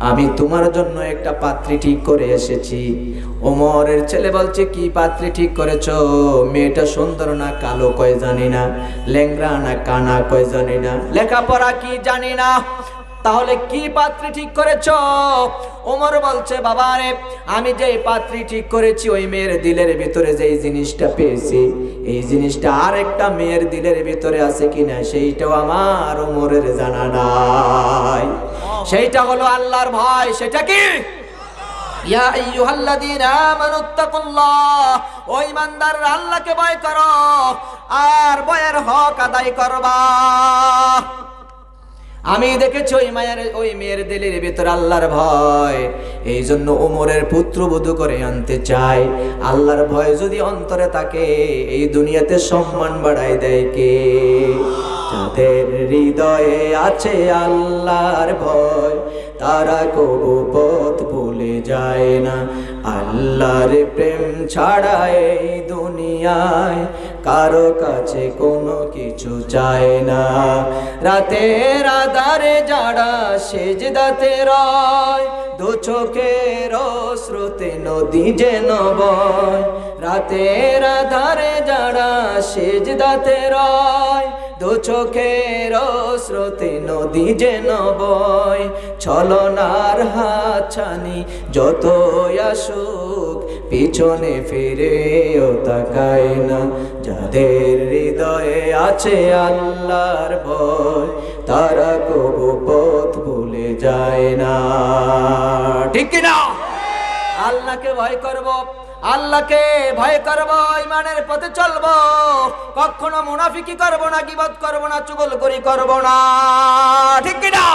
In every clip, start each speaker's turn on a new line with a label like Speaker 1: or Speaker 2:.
Speaker 1: আমি তোমার জন্য একটা পাত্রী ঠিক করে এসেছি। ওমরের ছেলে বলছে, কি পাত্রী ঠিক করেছো? মেয়েটা সুন্দর না কালো কয় জানি না, ল্যাংড়া না কানা কয় জানি না, লেখাপড়া কি জানি না, তাহলে কি পাত্রী ঠিক করেছো? ওমর বলছে, বাবা রে, আমি যে পাত্রী ঠিক করেছি ওই মেয়ের দিলের ভিতরে যেই জিনিসটা পেয়েছি, এই জিনিসটা আরেকটা মেয়ের দিলের ভিতরে আছে কিনা সেইটাও আমার ওমরের জানা নাই। সেইটা হলো আল্লাহর ভয়। সেটা কি? ইয়া আইয়ুহাল্লাযীনা আমানুত্তাকুল্লাহ, ও ঈমানদাররা আল্লাহকে ভয় করো আর ভয়ের হক আদায় করবা। আমি দেখেছি ওই মেয়ের দিলের ভিতরে আল্লাহর ভয়, এই জন্য ওমরের পুত্রবধূ করে আনতে চাই। আল্লাহর ভয় যদি অন্তরে থাকে, এই দুনিয়াতে সম্মান বাড়ায় দেয় কে? যাদের হৃদয়ে আছে আল্লাহর ভয়, তারা কবু পথ ভুলে যায় না। আল্লাহর প্রেম ছাড়া এই দুনিয়ায় কারো কাছে কোনো কিছু চায় না। রাতের আধারে যারা সেজদাতে রয়, দু চোখের স্রোতে নদী যেন বয়। রাতের আধারে যারা সেজদাতে রয়, দু চোখের স্রোতে নদী যেন বয়। ছলনার হাতছানি যতই আসুক, পিছনে ফিরেও তাকায় না। যাদের হৃদয়ে আছে আল্লাহর ভয়, তারা কবু পথ ভুলে যায় না। ঠিক কিনা? আল্লাহকে ভয় করব, আল্লাহকে ভয় করব, ঈমানের পথে চলবো, কখনো মুনাফিকি করব না, গীবত করব না, চুগলখড়ি করব না। ঠিক কিনা?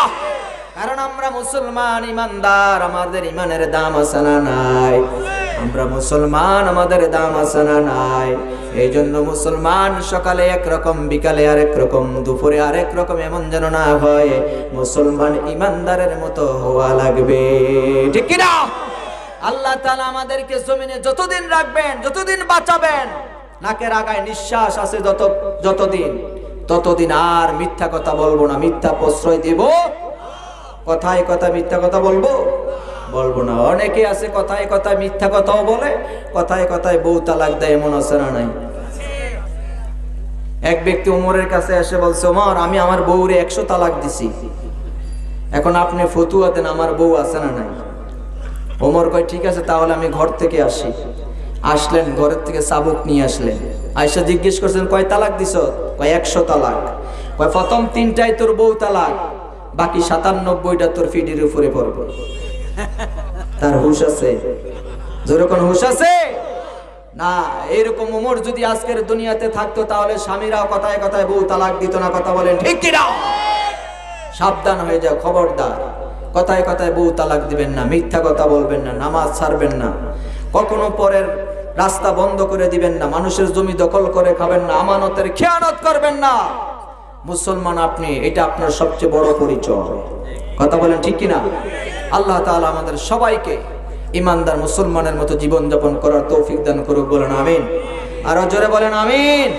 Speaker 1: কারণ আমরা মুসলমান ঈমানদার, আমাদের ঈমানের দাম আছে না নাই? আমরা মুসলমান, আমাদের দাম আছে না নাই? এই জন্য মুসলমান সকালে একরকম, বিকালে আরেক রকম, দুপুরে আরেক রকম, এমন যেন না হয়। মুসলমান ঈমানদারের মতো হওয়া লাগবে। ঠিক কিনা? আল্লাহ তাআলা আমাদেরকে জমিনে যতদিন রাখবেন, যতদিন বাঁচাবেন, নাকের আগায় নিঃশ্বাস আছে যতদিন, ততদিন আর মিথ্যা কথা বলবো না, মিথ্যা প্রশ্রয় দিব। কথায় কথায় মিথ্যা কথা বলবো না। অনেকে আছে কথায় কথায় মিথ্যা কথাও বলে, কথায় কথায় বউ তালাক দেয়, এমন আছে না নাই? এক ব্যক্তি ওমরের কাছে এসে বলছে, ওমর, আমি আমার বউরে 100 তালাক দিছি, এখন আপনি ফতুয়া দেন, আমার বউ আছে না নাই? ওমর কয়, ঠিক আছে, তাহলে আমি ঘর থেকে আসি। আসলেন, ঘরের থেকে চাবুক নিয়ে আসলেন। আয়েশা জিজ্ঞেস করছেন, কয় তালাক দিছ? কয় 100 তালাক। কয় প্রথম 3টাই তোর বউ তালাক, বাকি 97টা তোর ফিডির উপরে পড়বে। তার হুশ আছে? যেরকম হুশ আছে না? এরকম ওমর যদি আজকের দুনিয়াতে থাকতো, তাহলে স্বামীরাও কথায় কথায় বউ তালাক দিত না। কথা বলেন ঠিক কিনা? সাবধান হয়ে যাও, খবরদার। কথায় কথায় বউ তালাক দিবেন না, মিথ্যা কথা বলবেন না, নামাজ ছাড়বেন না, কখনো পরের রাস্তা বন্ধ করে দিবেন না, মানুষের জমি দখল করে খাবেন না, আমানতের খেয়ানত করবেন না। মুসলমান আপনি, এটা আপনার সবচেয়ে বড় পরিচয়। কথা বলেন ঠিক কিনা? আল্লাহ তাআলা আমাদের সবাইকে ঈমানদার মুসলমানের মতো জীবন যাপন করার তৌফিক দান করুক। বলেন আমিন। আরো জোরে বলেন আমিন।